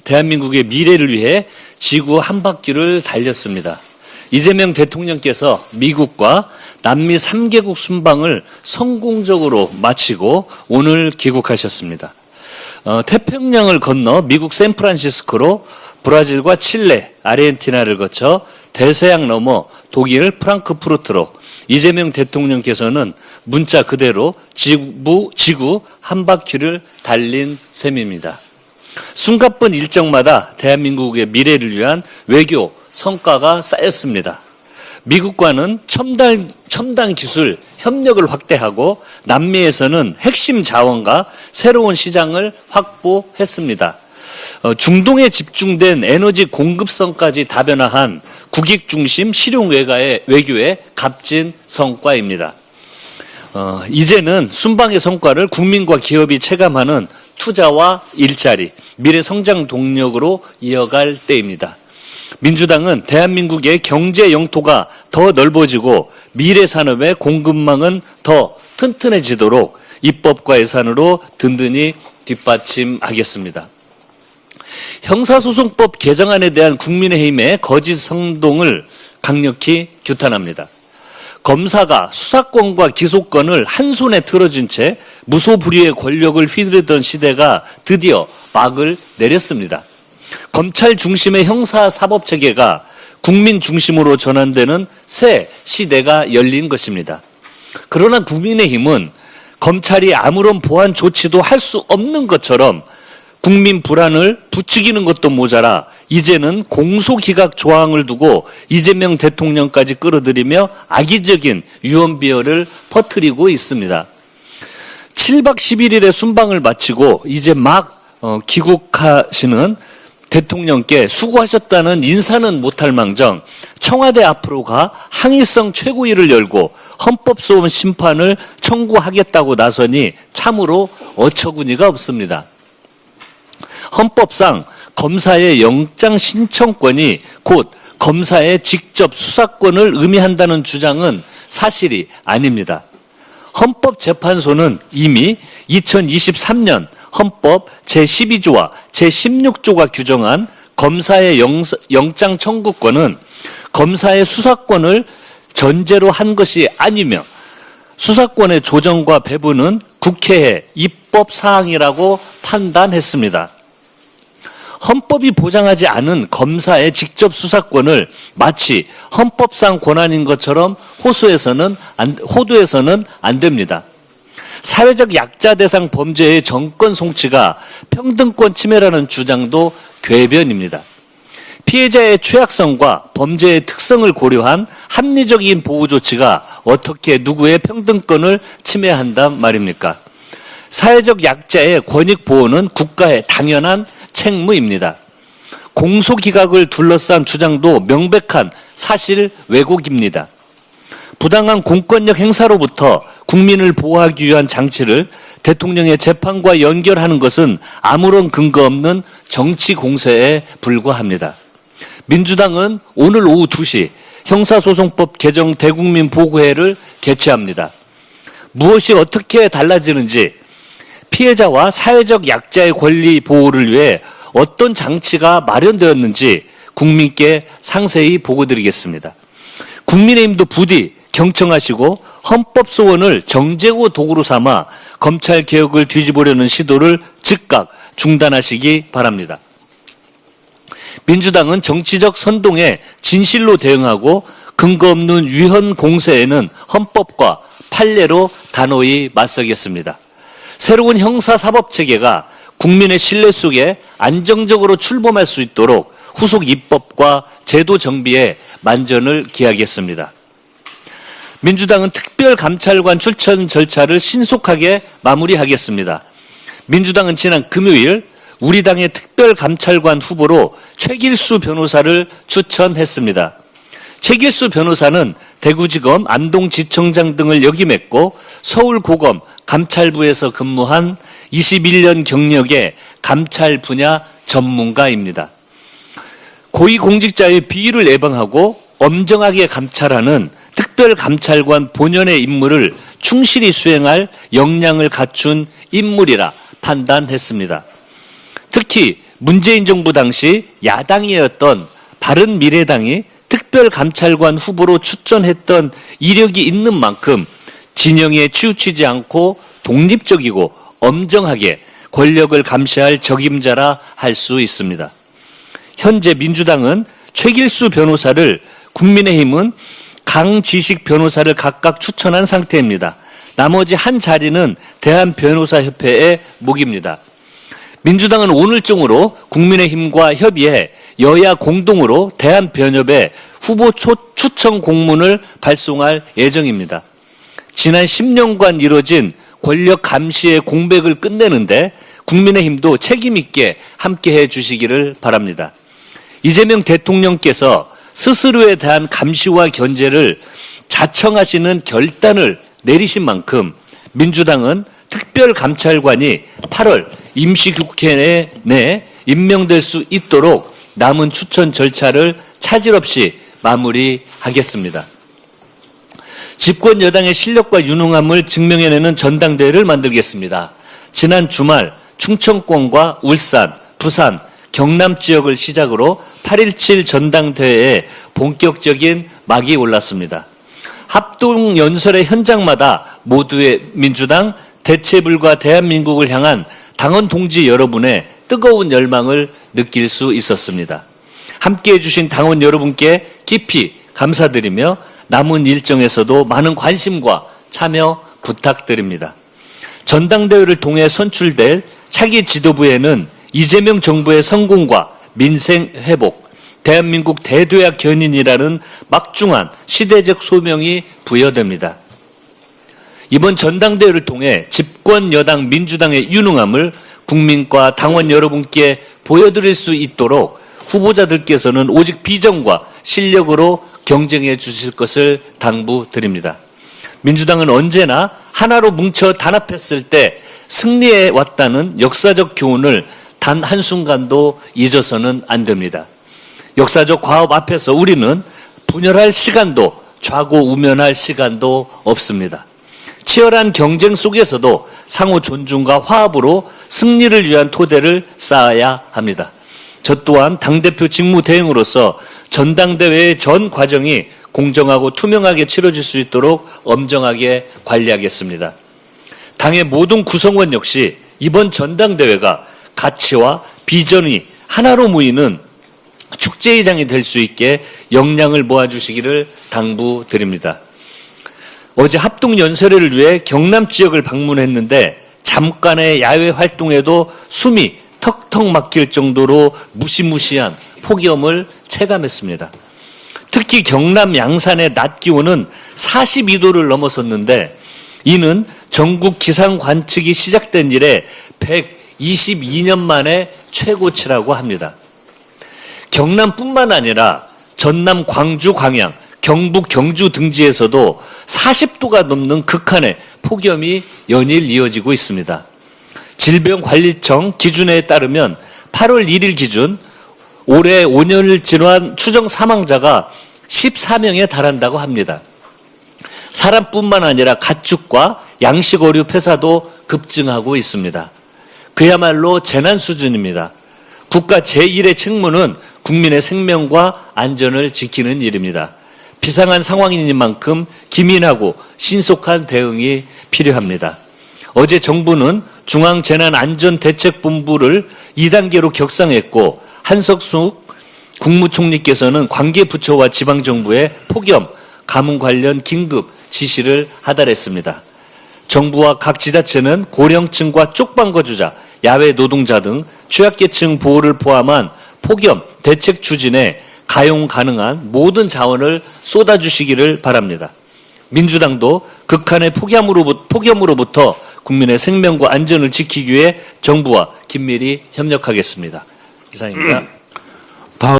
대한민국의 미래를 위해 지구 한 바퀴를 달렸습니다. 이재명 대통령께서 미국과 남미 3개국 순방을 성공적으로 마치고 오늘 귀국하셨습니다. 태평양을 건너 미국 샌프란시스코로 브라질과 칠레, 아르헨티나를 거쳐 대서양 넘어 독일 프랑크푸르트로 이재명 대통령께서는 문자 그대로 지구 한 바퀴를 달린 셈입니다. 숨가쁜 일정마다 대한민국의 미래를 위한 외교 성과가 쌓였습니다. 미국과는 첨단 기술 협력을 확대하고 남미에서는 핵심 자원과 새로운 시장을 확보했습니다. 중동에 집중된 에너지 공급성까지 다변화한 국익 중심 실용 외교의 값진 성과입니다. 이제는 순방의 성과를 국민과 기업이 체감하는 투자와 일자리, 미래 성장 동력으로 이어갈 때입니다. 민주당은 대한민국의 경제 영토가 더 넓어지고 미래 산업의 공급망은 더 튼튼해지도록 입법과 예산으로 든든히 뒷받침하겠습니다. 형사소송법 개정안에 대한 국민의힘의 거짓 선동을 강력히 규탄합니다. 검사가 수사권과 기소권을 한 손에 틀어준 채 무소불위의 권력을 휘두르던 시대가 드디어 막을 내렸습니다. 검찰 중심의 형사사법체계가 국민 중심으로 전환되는 새 시대가 열린 것입니다. 그러나 국민의힘은 검찰이 아무런 보완 조치도 할 수 없는 것처럼 국민 불안을 부추기는 것도 모자라 이제는 공소기각 조항을 두고 이재명 대통령까지 끌어들이며 악의적인 유언비어를 퍼뜨리고 있습니다. 7박 11일의 순방을 마치고 이제 막 귀국하시는 대통령께 수고하셨다는 인사는 못할 망정 청와대 앞으로 가 항일성 최고위를 열고 헌법소원 심판을 청구하겠다고 나서니 참으로 어처구니가 없습니다. 헌법상 검사의 영장 신청권이 곧 검사의 직접 수사권을 의미한다는 주장은 사실이 아닙니다. 헌법재판소는 이미 2023년 헌법 제12조와 제16조가 규정한 검사의 영장 청구권은 검사의 수사권을 전제로 한 것이 아니며 수사권의 조정과 배분은 국회의 입법사항이라고 판단했습니다. 헌법이 보장하지 않은 검사의 직접 수사권을 마치 헌법상 권한인 것처럼 호도해서는 안 됩니다. 사회적 약자 대상 범죄의 정권 송치가 평등권 침해라는 주장도 궤변입니다. 피해자의 취약성과 범죄의 특성을 고려한 합리적인 보호 조치가 어떻게 누구의 평등권을 침해한단 말입니까? 사회적 약자의 권익 보호는 국가의 당연한 책무입니다. 공소기각을 둘러싼 주장도 명백한 사실 왜곡입니다. 부당한 공권력 행사로부터 국민을 보호하기 위한 장치를 대통령의 재판과 연결하는 것은 아무런 근거 없는 정치 공세에 불과합니다. 민주당은 오늘 오후 2시 형사소송법 개정 대국민 보고회를 개최합니다. 무엇이 어떻게 달라지는지 피해자와 사회적 약자의 권리 보호를 위해 어떤 장치가 마련되었는지 국민께 상세히 보고드리겠습니다. 국민의힘도 부디 경청하시고 헌법소원을 정제고 도구로 삼아 검찰개혁을 뒤집으려는 시도를 즉각 중단하시기 바랍니다. 민주당은 정치적 선동에 진실로 대응하고 근거 없는 위헌 공세에는 헌법과 판례로 단호히 맞서겠습니다. 새로운 형사사법체계가 국민의 신뢰 속에 안정적으로 출범할 수 있도록 후속 입법과 제도 정비에 만전을 기하겠습니다. 민주당은 특별감찰관 출천 절차를 신속하게 마무리하겠습니다. 민주당은 지난 금요일 우리 당의 특별감찰관 후보로 최길수 변호사를 추천했습니다. 최길수 변호사는 대구지검 안동지청장 등을 역임했고 서울고검 감찰부에서 근무한 21년 경력의 감찰 분야 전문가입니다. 고위공직자의 비위를 예방하고 엄정하게 감찰하는 특별감찰관 본연의 임무를 충실히 수행할 역량을 갖춘 인물이라 판단했습니다. 특히 문재인 정부 당시 야당이었던 바른미래당이 특별감찰관 후보로 추천했던 이력이 있는 만큼 진영에 치우치지 않고 독립적이고 엄정하게 권력을 감시할 적임자라 할 수 있습니다. 현재 민주당은 최길수 변호사를, 국민의힘은 강지식 변호사를 각각 추천한 상태입니다. 나머지 한 자리는 대한변호사협회의 몫입니다. 민주당은 오늘 중으로 국민의힘과 협의해 여야 공동으로 대한변협에 후보 추천 공문을 발송할 예정입니다. 지난 10년간 이뤄진 권력 감시의 공백을 끝내는데 국민의힘도 책임 있게 함께해 주시기를 바랍니다. 이재명 대통령께서 스스로에 대한 감시와 견제를 자청하시는 결단을 내리신 만큼 민주당은 특별감찰관이 8월 임시국회 내 임명될 수 있도록 남은 추천 절차를 차질 없이 마무리하겠습니다. 집권 여당의 실력과 유능함을 증명해내는 전당대회를 만들겠습니다. 지난 주말 충청권과 울산, 부산, 경남 지역을 시작으로 8.17 전당대회에 본격적인 막이 올랐습니다. 합동연설의 현장마다 모두의 민주당, 대체불가 대한민국을 향한 당원 동지 여러분의 뜨거운 열망을 느낄 수 있었습니다. 함께해 주신 당원 여러분께 깊이 감사드리며 남은 일정에서도 많은 관심과 참여 부탁드립니다. 전당대회를 통해 선출될 차기 지도부에는 이재명 정부의 성공과 민생 회복, 대한민국 대도약 견인이라는 막중한 시대적 소명이 부여됩니다. 이번 전당대회를 통해 집권 여당 민주당의 유능함을 국민과 당원 여러분께 보여드릴 수 있도록 후보자들께서는 오직 비전과 실력으로 경쟁해 주실 것을 당부드립니다. 민주당은 언제나 하나로 뭉쳐 단합했을 때 승리해 왔다는 역사적 교훈을 단 한순간도 잊어서는 안 됩니다. 역사적 과업 앞에서 우리는 분열할 시간도 좌고우면할 시간도 없습니다. 치열한 경쟁 속에서도 상호 존중과 화합으로 승리를 위한 토대를 쌓아야 합니다. 저 또한 당대표 직무 대행으로서 전당대회의 전 과정이 공정하고 투명하게 치러질 수 있도록 엄정하게 관리하겠습니다. 당의 모든 구성원 역시 이번 전당대회가 가치와 비전이 하나로 모이는 축제의장이 될 수 있게 역량을 모아주시기를 당부드립니다. 어제 합동연설회를 위해 경남 지역을 방문했는데 잠깐의 야외 활동에도 숨이 턱턱 막힐 정도로 무시무시한 폭염을 체감했습니다. 특히 경남 양산의 낮 기온은 42도를 넘어섰는데 이는 전국 기상 관측이 시작된 이래 122년 만에 최고치라고 합니다. 경남뿐만 아니라 전남 광주 광양, 경북 경주 등지에서도 40도가 넘는 극한의 폭염이 연일 이어지고 있습니다. 질병관리청 기준에 따르면 8월 1일 기준 올해 5년을 지난 추정 사망자가 14명에 달한다고 합니다. 사람뿐만 아니라 가축과 양식어류 폐사도 급증하고 있습니다. 그야말로 재난 수준입니다. 국가 제1의 책무는 국민의 생명과 안전을 지키는 일입니다. 비상한 상황이니만큼 기민하고 신속한 대응이 필요합니다. 어제 정부는 중앙재난안전대책본부를 2단계로 격상했고 한석수 국무총리께서는 관계부처와 지방정부에 폭염, 가뭄 관련 긴급 지시를 하달했습니다. 정부와 각 지자체는 고령층과 쪽방거주자, 야외 노동자 등 취약계층 보호를 포함한 폭염 대책 추진에 가용 가능한 모든 자원을 쏟아주시기를 바랍니다. 민주당도 극한의 폭염으로부터 국민의 생명과 안전을 지키기 위해 정부와 긴밀히 협력하겠습니다. 이상입니다.